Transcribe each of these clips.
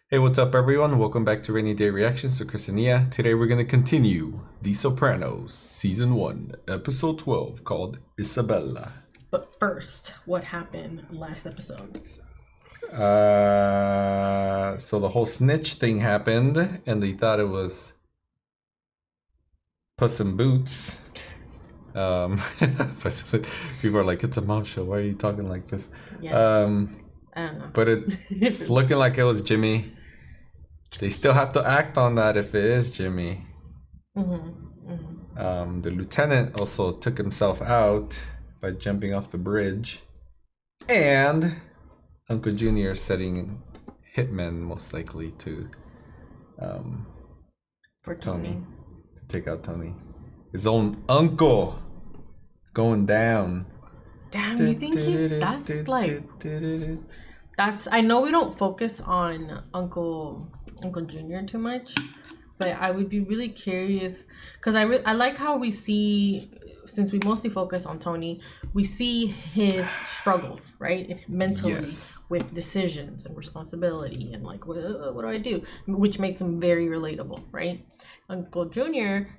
Hey, what's up, everyone? Welcome back to Rainy Day Reactions to Chris and Nia. Today we're going to continue The Sopranos, Season 1, Episode 12, called Isabella. But first, what happened last episode? So the whole snitch thing happened, and they thought it was Puss in Boots. People are like, it's a mom show, why are you talking like this? Yeah. I don't know. But it's looking like it was Jimmy. They still have to act on that if it is Jimmy. The lieutenant also took himself out by jumping off the bridge. And Uncle Junior is setting hitmen, most likely, to For Tony. To take out Tony. His own uncle going down. Damn, you think that's I know we don't focus on Uncle Junior too much, but I would be really curious because I like how we see, since we mostly focus on Tony, we see his struggles, right, mentally, with decisions and responsibility and like what do I do, which makes him very relatable, right? Uncle Junior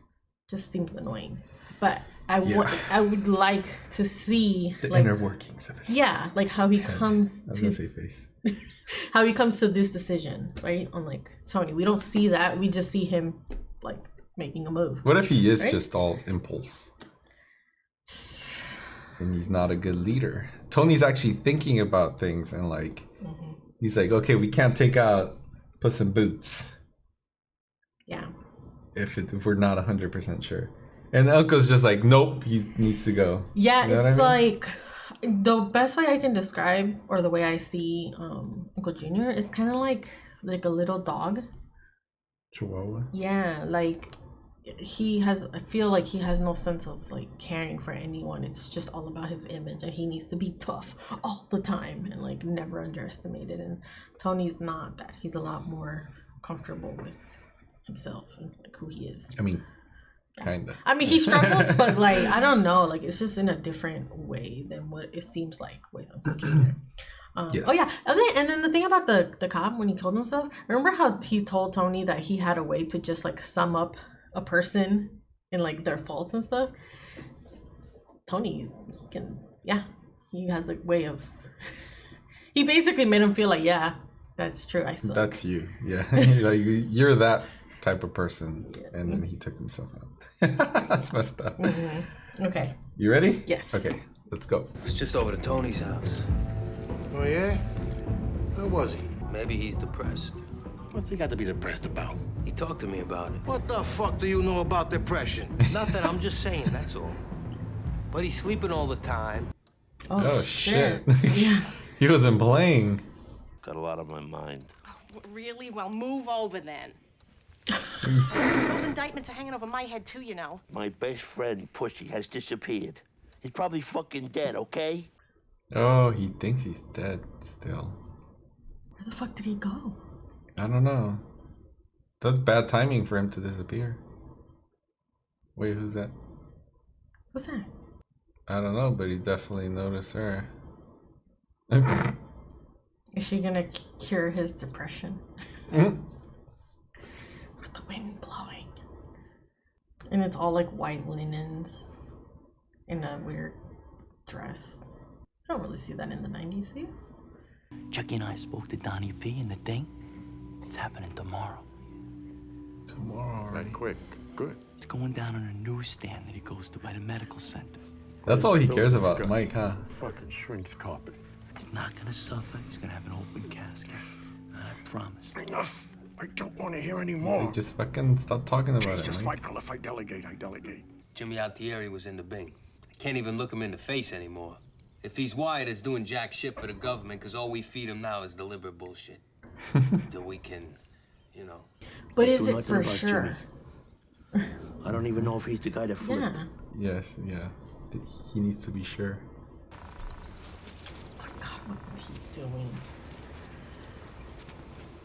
just seems annoying, but I would like to see the like, inner workings of his like how he comes to face. how he comes to this decision, right? On like Tony, we don't see that. We just see him like making a move. What if he is just all impulse? And he's not a good leader. Tony's actually thinking about things and like he's like, okay, we can't take out Puss in Boots. Yeah. If we're not 100% sure. And Uncle's just like, nope, he needs to go. Yeah, you know it's like the best way I can describe, or the way I see Uncle Junior, is kind of like a little dog. Chihuahua. Yeah, like I feel like he has no sense of like caring for anyone. It's just all about his image, and he needs to be tough all the time and like never underestimated. And Tony's not that. He's a lot more comfortable with himself and like who he is. I mean, kinda. I mean, he struggles, but like I don't know, like it's just in a different way than what it seems like with Uncle Junior. Yes. Oh yeah, and then the thing about the cop when he killed himself. Remember how he told Tony that he had a way to just like sum up a person and like their faults and stuff. Tony can, he has a way of. He basically made him feel like, yeah, that's true. I suck. That's you, yeah. Like you're that type of person, and then he took himself out. That's messed up. Okay. You ready? Yes. Okay, let's go. It's just over to Tony's house. Oh, yeah? Where was he? Maybe he's depressed. What's he got to be depressed about? He talked to me about it. What the fuck do you know about depression? Nothing, I'm just saying, that's all. But he's sleeping all the time. Oh shit. Yeah. He wasn't playing. Got a lot on my mind. Oh, really? Well, move over then. Those indictments are hanging over my head too, you know. My best friend, Pussy, has disappeared. He's probably fucking dead, okay? Oh, he thinks he's dead still. Where the fuck did he go? I don't know. That's bad timing for him to disappear. Wait, who's that? What's that? I don't know, but he definitely noticed her. Is she gonna cure his depression? With the wind blowing. And it's all like white linens in a weird dress. I don't really see that in the 90s, do you? Chucky and I spoke to Donnie P and the thing. It's happening tomorrow. Tomorrow already. Quick. Good. It's going down on a newsstand that he goes to by the medical center. That's all he cares about, Mike, huh? Fucking shrinks carpet. He's not gonna suffer. He's gonna have an open casket. I promise. Enough. I don't want to hear any He's more. like, just fucking stop talking about Jesus, it, Mike. Michael, if I delegate, I delegate. Jimmy Altieri was in the Bing. I can't even look him in the face anymore. If he's wired, it's doing jack shit for the government, because all we feed him now is deliberate bullshit. Till we can, you know. But is it for sure? I don't even know if he's the guy that flipped. Yeah. Yes, yeah. He needs to be sure. Oh God, what is he doing?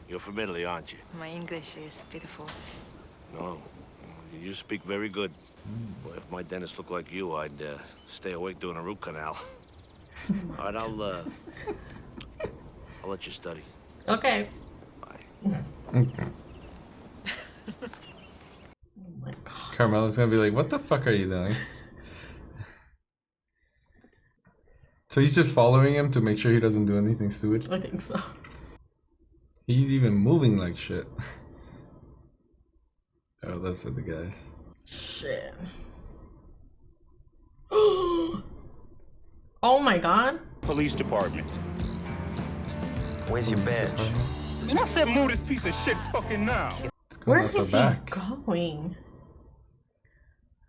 You're from Italy, aren't you? My English is beautiful. No. You speak very good. Boy, if my dentist looked like you, I'd stay awake doing a root canal. All right, I'll let you study. Okay. Bye. Oh my god. Carmela's gonna be like, what the fuck are you doing? So he's just following him to make sure he doesn't do anything stupid? I think so. He's even moving like shit. Oh, those are the guys. Shit. Oh my god. Police department. Where's your badge? And I said move this piece of shit fucking now. It's going Where out the is he back. going?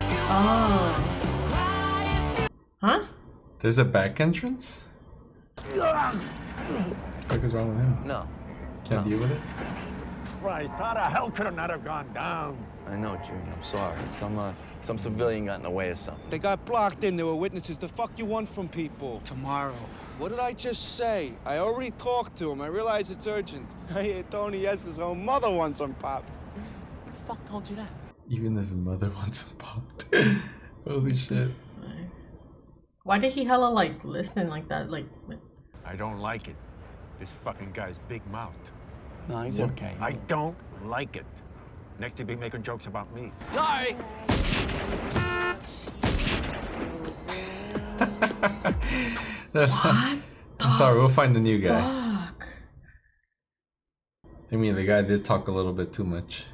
Oh. Huh? There's a back entrance? What the fuck is wrong with him? No. Can't deal with it? Christ, how the hell could it not have gone down? I know, Junior. I'm sorry. Some civilian got in the way of something. They got blocked in. There were witnesses. The fuck you want from people? Tomorrow. What did I just say? I already talked to him. I realize it's urgent. I hear Tony S's own mother wants him popped. Who the fuck told you that? Even his mother wants him popped. Holy shit. Why did he hella like listen like that? Like, I don't like it. This fucking guy's big mouth. No, he's okay. I don't like it. Next he'll be making jokes about me. Sorry. I'm sorry, we'll find the new guy. fuck. I mean, the guy did talk a little bit too much.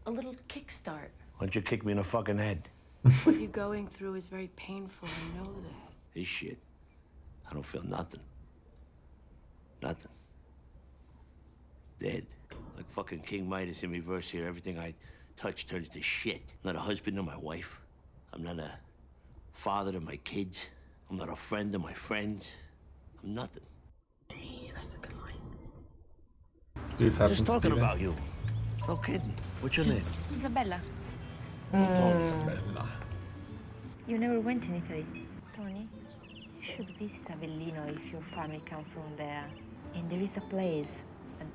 A little kickstart. Why don't you kick me in the fucking head? What you're going through is very painful. I know that. This shit. I don't feel nothing. Nothing. Dead. Like fucking King Midas in reverse here. Everything I touch turns to shit. I'm not a husband to my wife. I'm not a father to my kids. I'm not a friend to my friends. I'm nothing. Dang, that's a good line. Just happens Just to talking be there. about you. No kidding. What's your name? Isabella, Isabella. you never went in Italy. Tony, you should visit Avellino if your family comes from there. And there is a place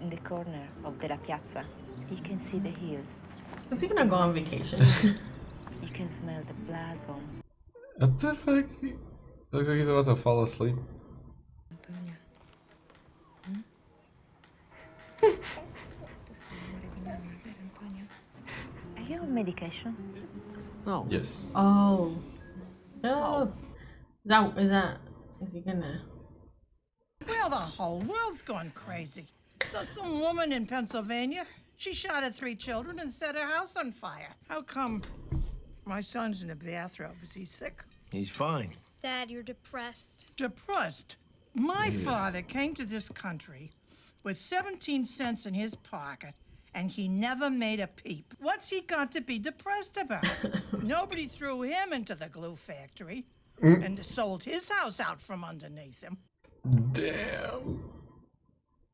in the corner of the La Piazza. You can see the hills. Is he gonna go on vacation? You can smell the blossom. What the fuck? Looks like he's about to fall asleep. Antonio. Are you on medication? No. Yes. Oh. No. Is he gonna? Well, the whole world's gone crazy. So some woman in Pennsylvania, she shot at 3 children and set her house on fire. How come my son's in the bathrobe? Is he sick? He's fine. Dad, you're depressed. Depressed. My father came to this country with 17 cents in his pocket, and he never made a peep. What's he got to be depressed about? Nobody threw him into the glue factory and sold his house out from underneath him. Damn.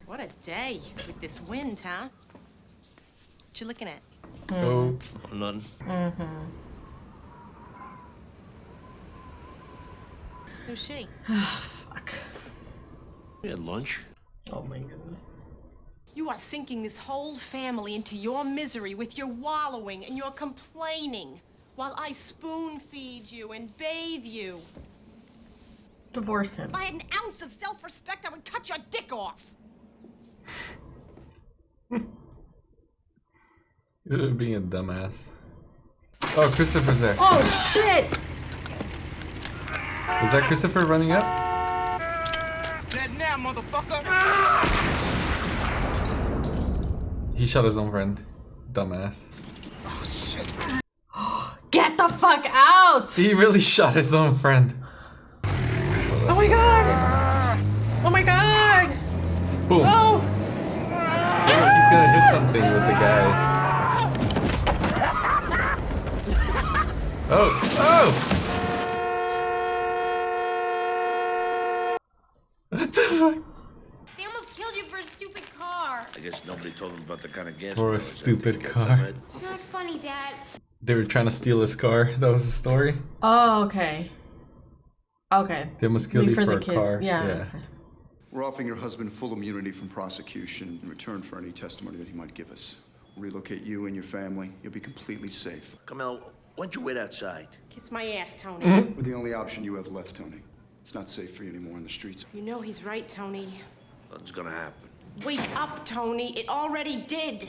What a day with this wind, huh? What you looking at? Oh. Nothing. Who's she? Fuck. We had lunch. Oh my goodness. You are sinking this whole family into your misery with your wallowing and your complaining while I spoon feed you and bathe you. Divorce him. If I had an ounce of self-respect, I would cut your dick off. He's being a dumbass. Oh, Christopher's there. Oh shit! Was that Christopher running up? Dead now, motherfucker! He shot his own friend. Dumbass. Oh, shit. Get the fuck out! He really shot his own friend. Oh my god! Oh my god! Boom. Oh! Yeah, he's gonna hit something with the guy. Oh! Oh! What the fuck? They almost killed you for a stupid car. I guess nobody told him about the kind of gas. For a mileage I stupid think car. gets in it. Not funny, Dad. They were trying to steal his car. That was the story. Oh, okay. Okay. They almost killed you for the a kid. car. Yeah. Yeah. We're offering your husband full immunity from prosecution in return for any testimony that he might give us. We'll relocate you and your family. You'll be completely safe. Camille, why don't you wait outside? Kiss my ass, Tony. We're the only option you have left, Tony. It's not safe for you anymore in the streets. You know he's right, Tony. Nothing's gonna happen. Wake up, Tony. It already did. Did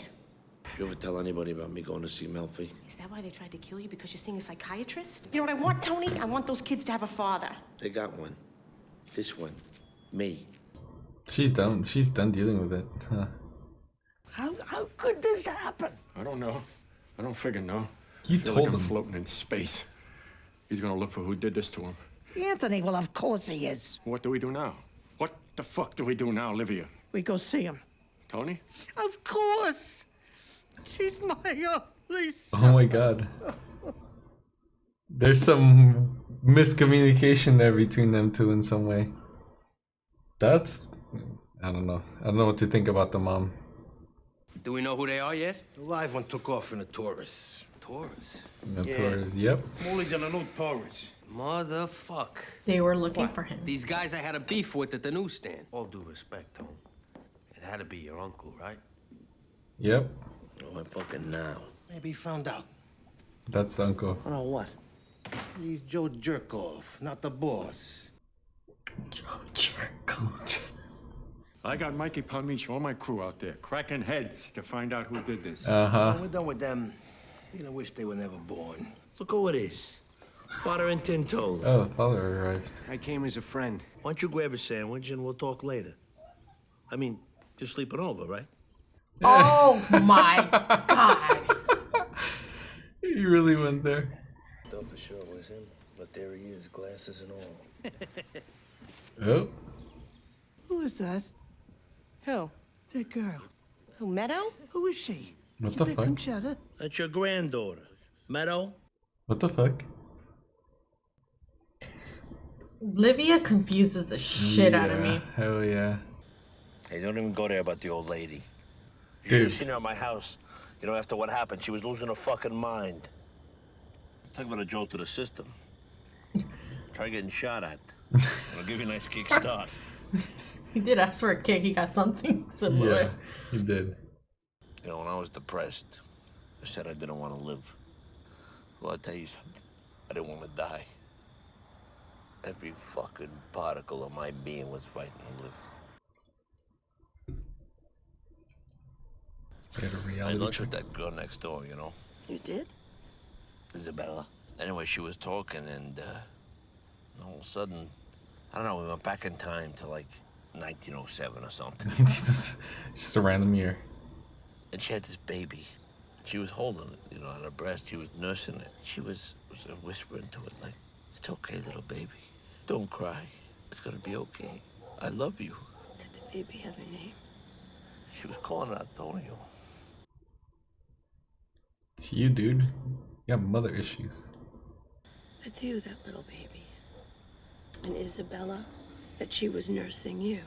you ever tell anybody about me going to see Melfi? Is that why they tried to kill you? Because you're seeing a psychiatrist? You know what I want, Tony? I want those kids to have a father. They got one. This one. Me. She's done. She's done dealing with it. Huh. How could this happen? I don't know. I don't friggin' know. You Feel told like I'm him. floating in space. He's gonna look for who did this to him. Anthony, well, of course he is. What do we do now? What the fuck do we do now, Livia? We go see him. Tony? Of course. She's my only son. Oh my god. There's some miscommunication there between them two in some way. That's... I don't know. I don't know what to think about the mom. Do we know who they are yet? The live one took off in a Taurus. Taurus. The Taurus, yep. Mooley's in a new Taurus. Motherfuck. They were looking for him. These guys I had a beef with at the newsstand. All due respect, Tone. It had to be your uncle, right? Yep. Oh, I'm fucking now. Maybe he found out. That's the uncle. I don't know what. He's Joe Jerkoff, not the boss. Joe Jerkoff. I got Mikey Palmiche, all my crew out there, cracking heads to find out who did this. Uh-huh. We're done with them. You know, wish they were never born. Look who it is. Father and Tintola. Oh, father arrived. I came as a friend. Why don't you grab a sandwich and we'll talk later? I mean, just sleeping over, right? Oh my god. He really went there. Thought for sure it was him, but there he is, glasses and all. Oh. Who is that? Who? That girl. Who, Meadow? Who is she? What Is the that fuck? Conchetta? That's your granddaughter, Meadow. What the fuck? Livia confuses the shit out of me. Hell yeah. Hey, don't even go there about the old lady. You should Dude. have seen her at my house. You know, after what happened, she was losing her fucking mind. Talk about a jolt to the system. Try getting shot at. I'll give you a nice kick start. He did ask for a kick. He got something similar. Yeah, he did. You know, when I was depressed, I said I didn't want to live. Well, I'll tell you something. I didn't want to die. Every fucking particle of my being was fighting to live. Get a I reality looked check. at that girl next door, you know, You did? Isabella. Anyway, she was talking, and all of a sudden, I don't know, we went back in time to like 1907 or something. Just a random year. And she had this baby. She was holding it, you know, on her breast. She was nursing it. She was whispering to it like, "It's okay, little baby. Don't cry. It's gonna be okay. I love you." Did the baby have a name? She was calling it Antonio. It's you, dude. You have mother issues. That's you, that little baby. And Isabella, that she was nursing you.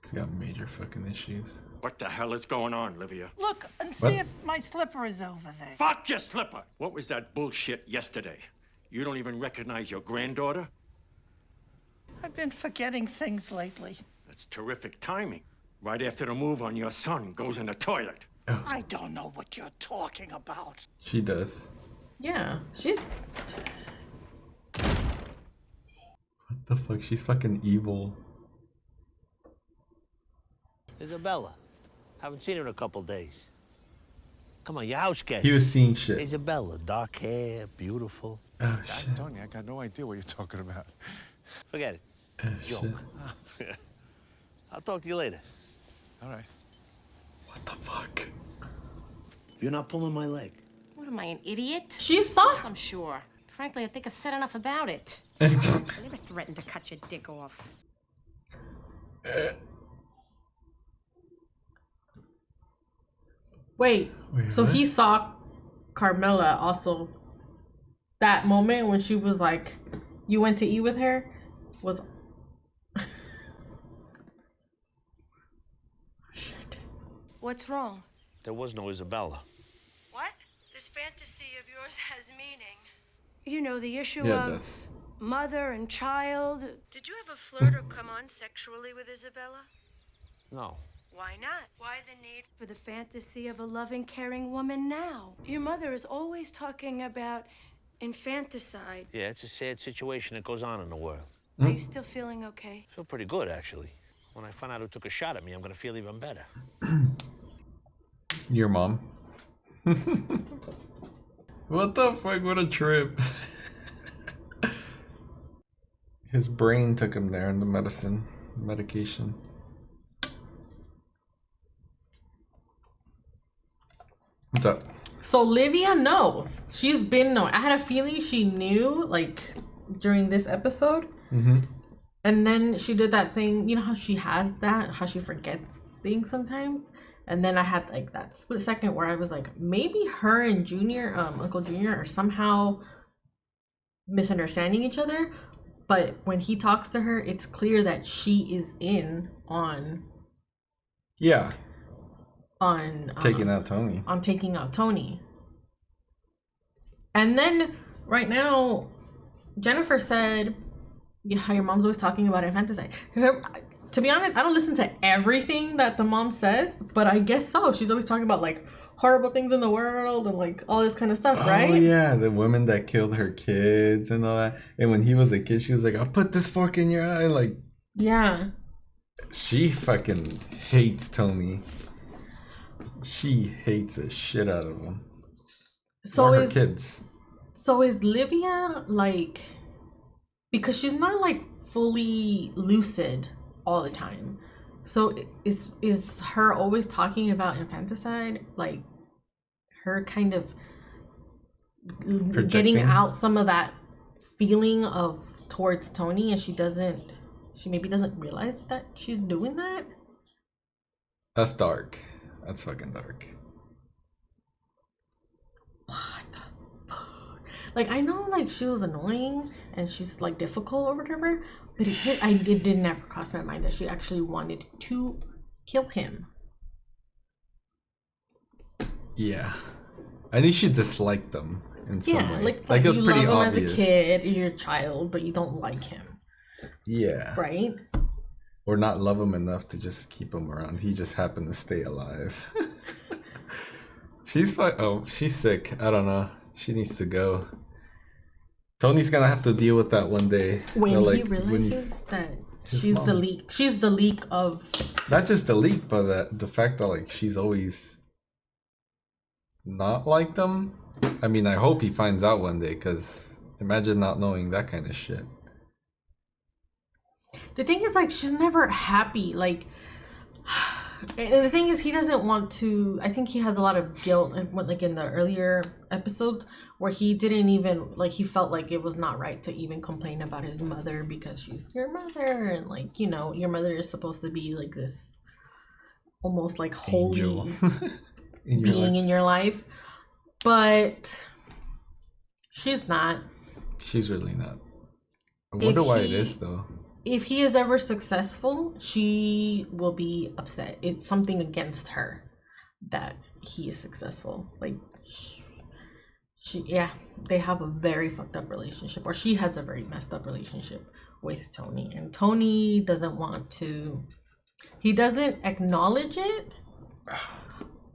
He's got major fucking issues. What the hell is going on, Livia? Look and What? see if my slipper is over there. Fuck your slipper! What was that bullshit yesterday? You don't even recognize your granddaughter? I've been forgetting things lately. That's terrific timing. Right after the move on your son goes in the toilet. I don't know what you're talking about. She does. Yeah, she's... What the fuck? She's fucking evil. Isabella. Haven't seen her in a couple days. Come on, your house guest. He was seeing shit. Isabella, dark hair, beautiful. Oh shit. Tony, I got no idea what you're talking about. Forget it. Oh Joke. shit. I'll talk to you later. All right. What the fuck? You're not pulling my leg. What am I, an idiot? She saw... Yes, I'm sure. Frankly, I think I've said enough about it. Wait, I never threatened to cut your dick off. so what? he saw Carmela also. That moment when she was like, you went to eat with her was... Shit. What's wrong? There was no Isabella. What? This fantasy of yours has meaning. You know, the issue Yeah, it of does. mother and child. Did you ever flirt or come on sexually with Isabella? No. Why not? Why the need for the fantasy of a loving, caring woman now? Your mother is always talking about infanticide. Yeah, it's a sad situation that goes on in the world. Are you still feeling okay? Feel pretty good, actually. When I find out who took a shot at me, I'm gonna feel even better. Your mom. What the fuck? What a trip. His brain took him there in the medication. What's up? So Livia knows. She's been knowing. I had a feeling she knew, like, during this episode. Mm-hmm. And then she did that thing. You know how she has that? How she forgets things sometimes? And then I had, like, that split second where I was like, maybe her and Uncle Junior are somehow misunderstanding each other. But when he talks to her, it's clear that she is in on... Yeah. On taking out Tony. On taking out Tony. And then right now, Jennifer said, yeah, your mom's always talking about infanticide. To be honest, I don't listen to everything that the mom says, but I guess so. She's always talking about like horrible things in the world and like all this kind of stuff, right? Oh yeah, the woman that killed her kids and all that. And when he was a kid, she was like, "I'll put this fork in your eye." Like, yeah. She fucking hates Tony. She hates the shit out of him. So or her kids. So is Livia like, because she's not like fully lucid all the time. So is her always talking about infanticide like her kind of projecting? Getting out some of that feeling of towards Tony, and she maybe doesn't realize that she's doing that? That's dark. That's fucking dark. What the fuck? Like, I know, like, she was annoying and she's, like, difficult or whatever, but it did never cross my mind that she actually wanted to kill him. Yeah. I think she disliked them in some way. Like it was you pretty love him obvious. as a kid, you're a child, but you don't like him. Yeah. Right? Or not love him enough to just keep him around. He just happened to stay alive. She's sick. I don't know. She needs to go. Tony's gonna have to deal with that one day. When he realizes that she's the leak. She's the leak of... Not just the leak, but the fact that like she's always not like them. I mean, I hope he finds out one day, because imagine not knowing that kind of shit. The thing is, like, she's never happy. Like, and the thing is, he doesn't want to. I think he has a lot of guilt, like in the earlier episodes, where he didn't even like. He felt like it was not right to even complain about his mother because she's your mother, and like, you know, your mother is supposed to be like this, almost like holy being in your life, but she's not. She's really not. I wonder why it is though. If he is ever successful, she will be upset. It's something against her that he is successful. Like, they have a very fucked up relationship, or she has a very messed up relationship with Tony. And Tony doesn't want to, he doesn't acknowledge it,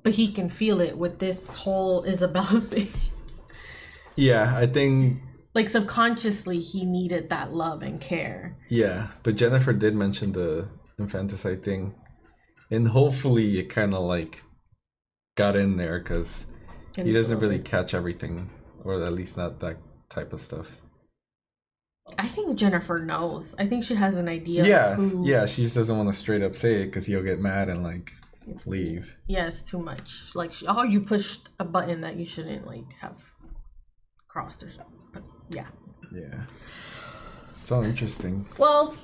but he can feel it with this whole Isabella thing. Yeah, I think... Like, subconsciously, he needed that love and care. Yeah, but Jennifer did mention the infanticide thing. And hopefully it kind of, like, got in there, because he doesn't really catch everything. Or at least not that type of stuff. I think Jennifer knows. I think she has an idea Yeah, of who... yeah, she just doesn't want to straight up say it, because he'll get mad and, like, leave. Yeah, it's too much. Like, you pushed a button that you shouldn't, like, have crossed or something. But yeah. Yeah. So interesting. Well,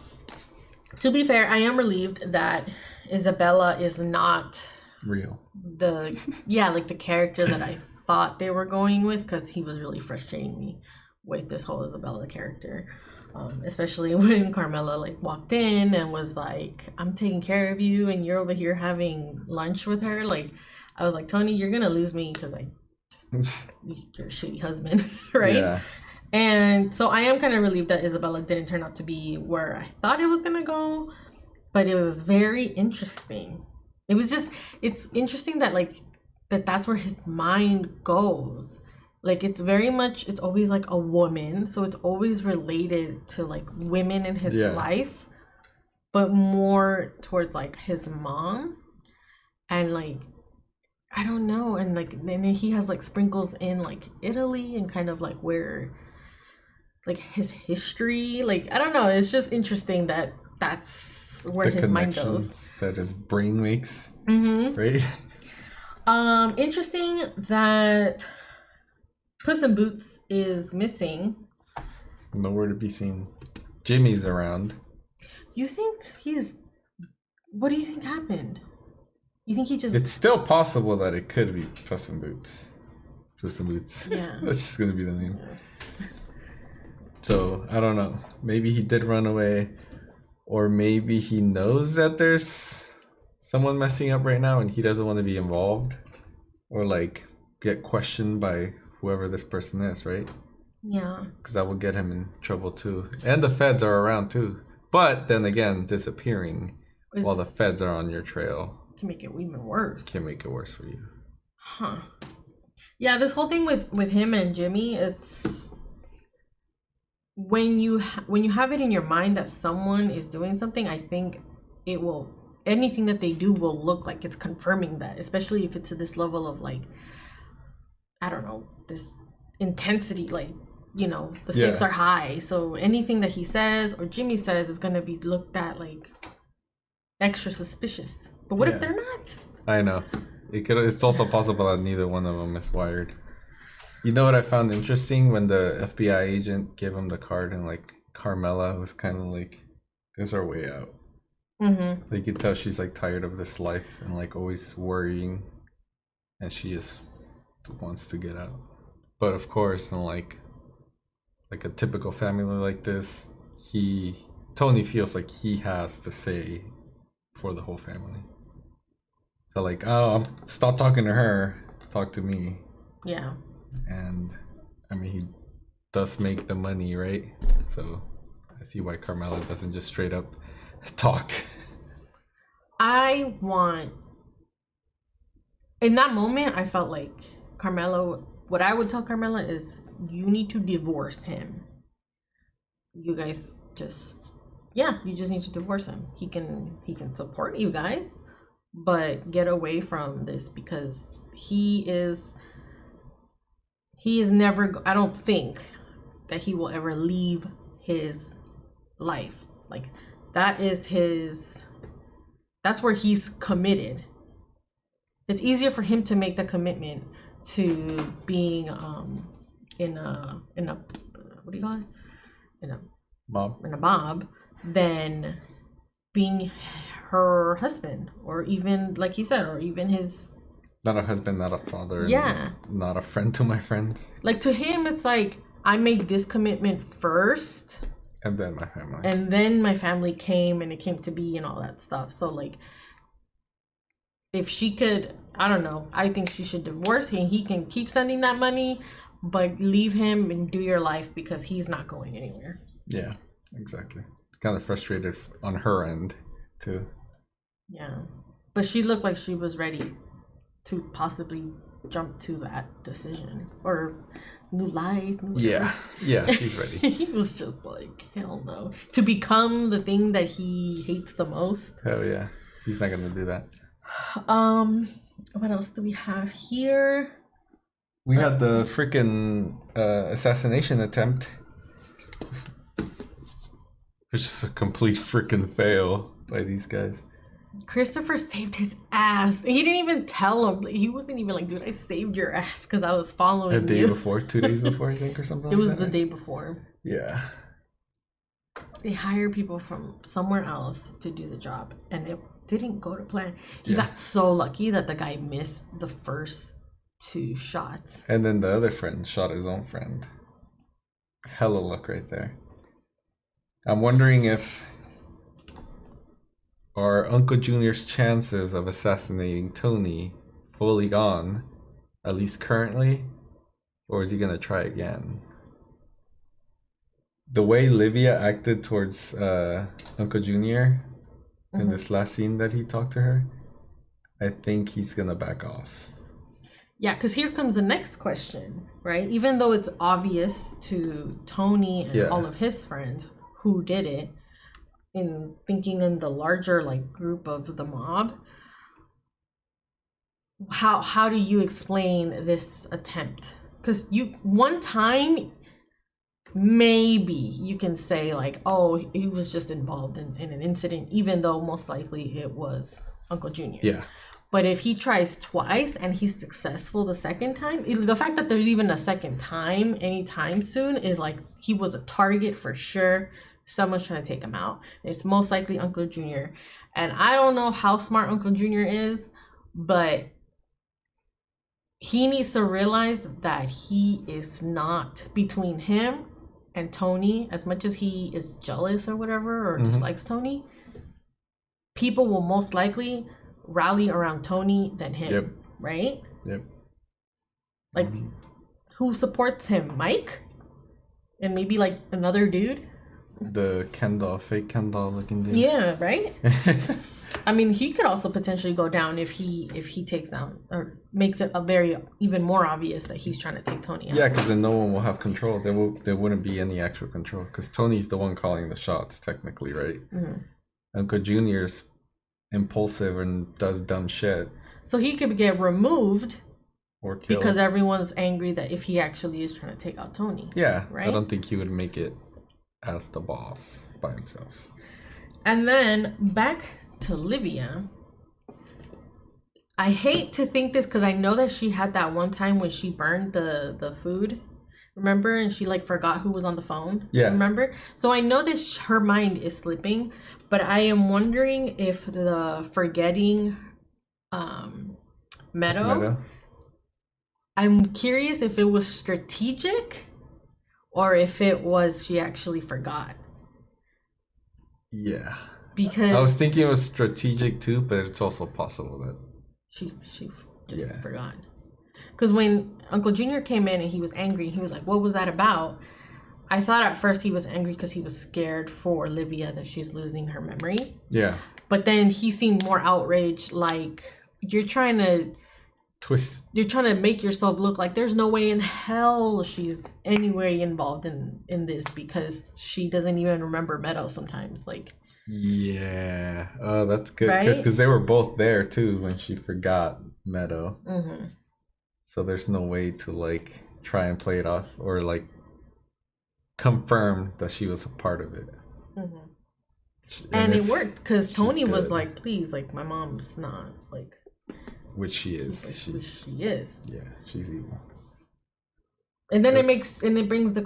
to be fair, I am relieved that Isabella is not real. The character that I thought they were going with, because he was really frustrating me with this whole Isabella character. Especially when Carmela like walked in and was like, "I'm taking care of you," and you're over here having lunch with her. Like, I was like, Tony, you're gonna lose me because you're a shitty husband, right? Yeah. And so I am kind of relieved that Isabella didn't turn out to be where I thought it was gonna go, but it was very interesting. It's interesting that that's where his mind goes. Like, it's always like a woman, so it's always related to like women in his life. but more towards like his mom, and like I don't know, and like then he has like sprinkles in like Italy and kind of like where like his history, like I don't know, it's just interesting that that's where his mind goes, that his brain makes. Right. Interesting that Puss in Boots is missing. Nowhere to be seen. Jimmy's around. You think what do you think happened? You think he just... It's still possible that it could be Puss in Boots. Puss in Boots. Yeah. That's just gonna be the name. So, I don't know. Maybe he did run away. Or maybe he knows that there's someone messing up right now and he doesn't want to be involved. Or like get questioned by whoever this person is, right? Yeah. Because that will get him in trouble too. And the feds are around too. But then again, disappearing while the feds are on your trail can make it even worse. Can make it worse for you. Huh. Yeah, this whole thing with him and Jimmy, it's when you have it in your mind that someone is doing something, I think it will, anything that they do will look like it's confirming that, especially if it's to this level of like, I don't know, this intensity, like, you know, the stakes are high. So anything that he says or Jimmy says is going to be looked at like extra suspicious. But what if they're not? I know. It's also possible that neither one of them is wired. You know what I found interesting? When the FBI agent gave him the card and like Carmela was kind of like, there's our way out. Like you could tell she's like tired of this life and like always worrying. And she just wants to get out. But of course, in like a typical family like this, Tony feels like he has to say for the whole family. So like, oh, stop talking to her, talk to me. Yeah. And I mean, he does make the money, right? So I see why Carmela doesn't just straight up talk. In that moment, I felt like what I would tell Carmela is, you need to divorce him. You guys you just need to divorce him. He can support you guys, but get away from this, because he is never, I don't think that he will ever leave his life. Like that's where he's committed. It's easier for him to make the commitment to being in a what do you call it? In a mob than being her husband, or even like he said, or even his, not a husband, not a father, not a friend to my friends. Like to him it's like, I made this commitment first and then my family, and then my family came and it came to be and all that stuff. So like, if she could, I don't know, I think she should divorce him. He can keep sending that money, but leave him and do your life, because he's not going anywhere. Yeah, exactly. Kind of frustrated on her end too. Yeah, but she looked like she was ready to possibly jump to that decision, or new life. Yeah, she's ready. He was just like, hell no, to become the thing that he hates the most. Hell yeah, he's not gonna do that. What else do we have here? We had the freaking assassination attempt, which is a complete freaking fail by these guys. Christopher saved his ass. He didn't even tell him. He wasn't even like, dude, I saved your ass because I was following you. A day before, 2 days before, I think, or something. It was the day before. Yeah. They hire people from somewhere else to do the job, and it didn't go to plan. He got so lucky that the guy missed the first 2 shots. And then the other friend shot his own friend. Hella luck right there. I'm wondering if are Uncle Junior's chances of assassinating Tony fully gone, at least currently, or is he gonna try again? The way Livia acted towards Uncle Junior in this last scene that he talked to her, I think he's gonna back off. Yeah, because here comes the next question, right? Even though it's obvious to Tony and all of his friends who did it, in thinking in the larger like group of the mob, how do you explain this attempt? Because one time maybe you can say like, oh, he was just involved in an incident, even though most likely it was Uncle Junior. Yeah. But if he tries twice and he's successful the second time, the fact that there's even a second time anytime soon is like he was a target for sure. Someone's trying to take him out. It's most likely Uncle Junior. And I don't know how smart Uncle Junior is, but he needs to realize that he is not, between him and Tony, as much as he is jealous or whatever, or dislikes Tony, people will most likely rally around Tony than him. Yep. Right? Yep. Like, who supports him? Mike? And maybe like another dude? The Ken doll, fake Ken doll looking dude. Yeah, right? I mean, he could also potentially go down if he takes down or makes it even more obvious that he's trying to take Tony out. Yeah, because then no one will have control. There wouldn't be any actual control because Tony's the one calling the shots, technically, right? Mm-hmm. Uncle Junior's impulsive and does dumb shit. So he could get removed or killed because everyone's angry that if he actually is trying to take out Tony. Yeah, right? I don't think he would make it as the boss by himself. And then back to Livia. I hate to think this because I know that she had that one time when she burned the food, remember? And she like forgot who was on the phone. Yeah. Remember? So I know that her mind is slipping, but I am wondering if the forgetting Meadow. I'm curious if it was strategic or if it was she actually forgot. Yeah. Because I was thinking it was strategic too, but it's also possible that she just forgot. Because when Uncle Junior came in and he was angry, he was like, what was that about? I thought at first he was angry because he was scared for Livia that she's losing her memory. Yeah. But then he seemed more outraged, like, you're trying to make yourself look like there's no way in hell she's anyway involved in this because she doesn't even remember Meadow sometimes. Like, yeah. Oh, that's good. Right? Because they were both there too when she forgot Meadow. Mm-hmm. So there's no way to like try and play it off or like confirm that she was a part of it. Mm-hmm. And it worked because Tony was like, please, like, my mom's not, like... Which she is. She is. Yeah, she's evil. And then it brings the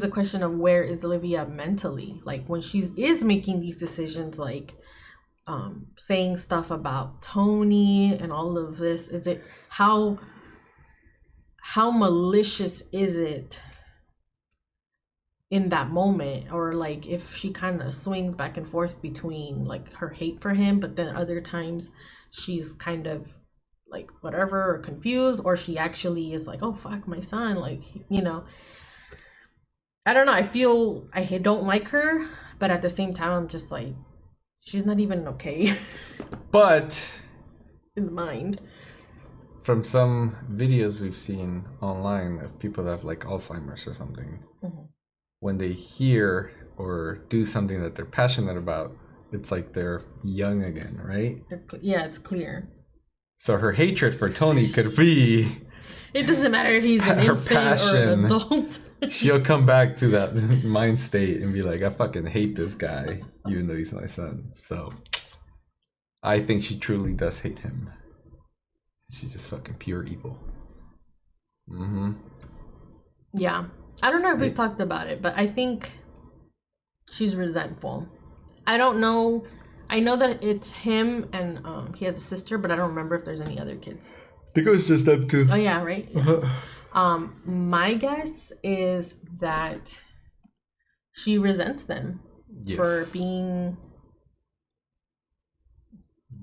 question of where is Livia mentally? Like, when she is making these decisions, like, saying stuff about Tony and all of this, is it... How malicious is it in that moment? Or like if she kind of swings back and forth between like her hate for him, but then other times she's kind of like whatever or confused, or she actually is like, oh fuck, my son, like, you know, I don't know. I don't like her, but at the same time I'm just like, she's not even okay. But in the mind, from some videos we've seen online of people that have like Alzheimer's or something, when they hear or do something that they're passionate about, it's like they're young again, right? Yeah, it's clear. So her hatred for Tony could be... It doesn't matter if he's an infant or an adult. She'll come back to that mind state and be like, I fucking hate this guy, even though he's my son. So I think she truly does hate him. She's just fucking pure evil. Mm-hmm. Yeah. I don't know if we've talked about it, but I think she's resentful. I don't know. I know that it's him and he has a sister, but I don't remember if there's any other kids. I think it was just them two. Oh, yeah, right? My guess is that she resents them for being...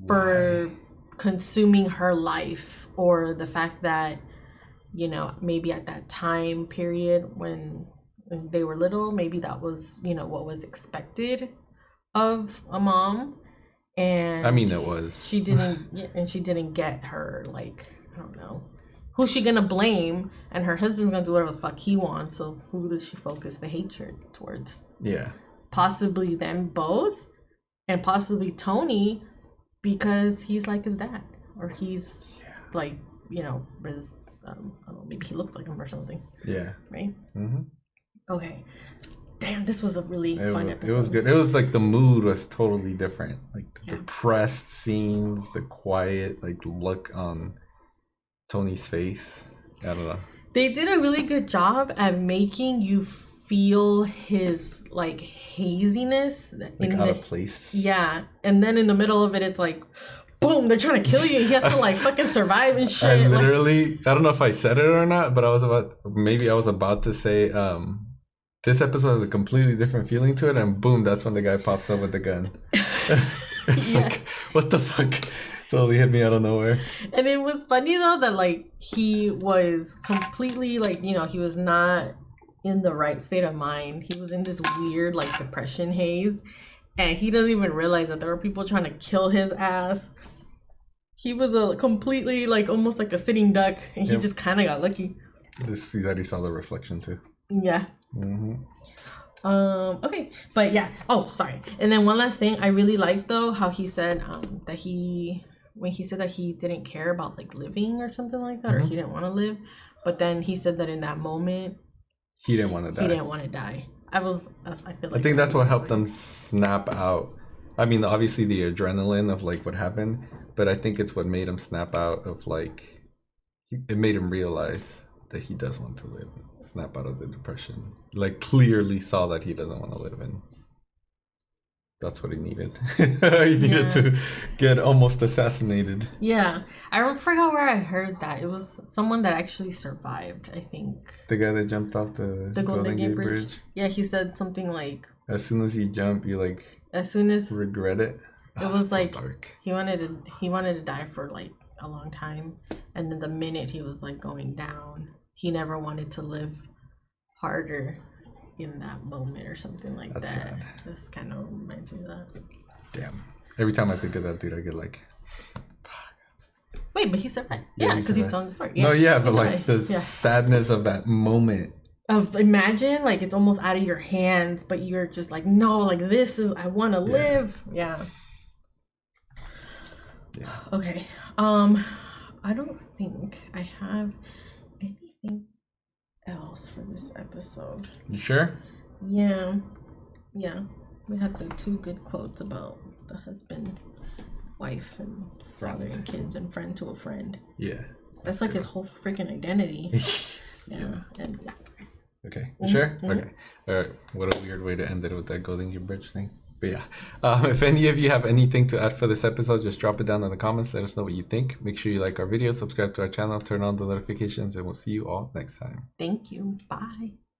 for consuming her life, or the fact that, you know, maybe at that time period when they were little, maybe that was, you know, what was expected of a mom. And I mean, it was. She didn't get her, like, I don't know. Who's she gonna blame? And her husband's gonna do whatever the fuck he wants, so who does she focus the hatred towards? Yeah. possibly them both, and possibly Tony, because he's like his dad, or he's like, you know, his, I don't know, maybe he looks like him or something. Yeah. Right? Mm-hmm. Okay. Damn, this was a really fun episode. It was good. It was like the mood was totally different. Like the depressed scenes, the quiet like look on Tony's face. I don't know. They did a really good job at making you feel his like haziness, like out of place. Yeah, and then in the middle of it, it's like, boom! They're trying to kill you. He has to like fucking survive and shit. I literally, I don't know if I said it or not, but I was about to say, this episode has a completely different feeling to it, and boom! That's when the guy pops up with the gun. It's like, what the fuck? Totally hit me out of nowhere. And it was funny though that like he was completely like, you know, he was not in the right state of mind. He was in this weird like depression haze, and he doesn't even realize that there were people trying to kill his ass. He was a completely like almost like a sitting duck, and he just kind of got lucky. See that he saw the reflection too. Yeah. Mm-hmm. Okay, but yeah. Oh, sorry. And then one last thing I really liked though, how he said that when he said that he didn't care about like living or something like that, or he didn't want to live, but then he said that in that moment he didn't want to die. He didn't want to die. I feel like I think that's what helped them snap out. I mean, obviously the adrenaline of like what happened, but I think it's what made him snap out of like, it made him realize that he does want to live, snap out of the depression. Like clearly saw that he doesn't want to live, and that's what he needed. He needed to get almost assassinated. Yeah, I forgot where I heard that. It was someone that actually survived, I think. The guy that jumped off the Golden Gate Bridge. Yeah, he said something like, as soon as you jump, you like regret it. It was like so dark. he wanted to die for like a long time, and then the minute he was like going down, he never wanted to live harder in that moment or something like that. Sad. This kind of reminds me of that. Damn. Every time I think of that dude, I get like, wait, but he survived. Yeah, because he's telling the story. No, but like the sadness of that moment. Of imagine like it's almost out of your hands, but you're just like, no, like this is, I want to live. Yeah. Okay. I don't think I have anything else for this episode. You sure? Yeah. We had the 2 good quotes about the husband, wife, and father and kids, and friend to a friend. Yeah. That's like his whole freaking identity. Yeah. And okay. You sure? Okay. All right. What a weird way to end it with that Golden Gate Bridge thing. But yeah, if any of you have anything to add for this episode, just drop it down in the comments. Let us know what you think. Make sure you like our video, subscribe to our channel, turn on the notifications, and we'll see you all next time. Thank you. Bye.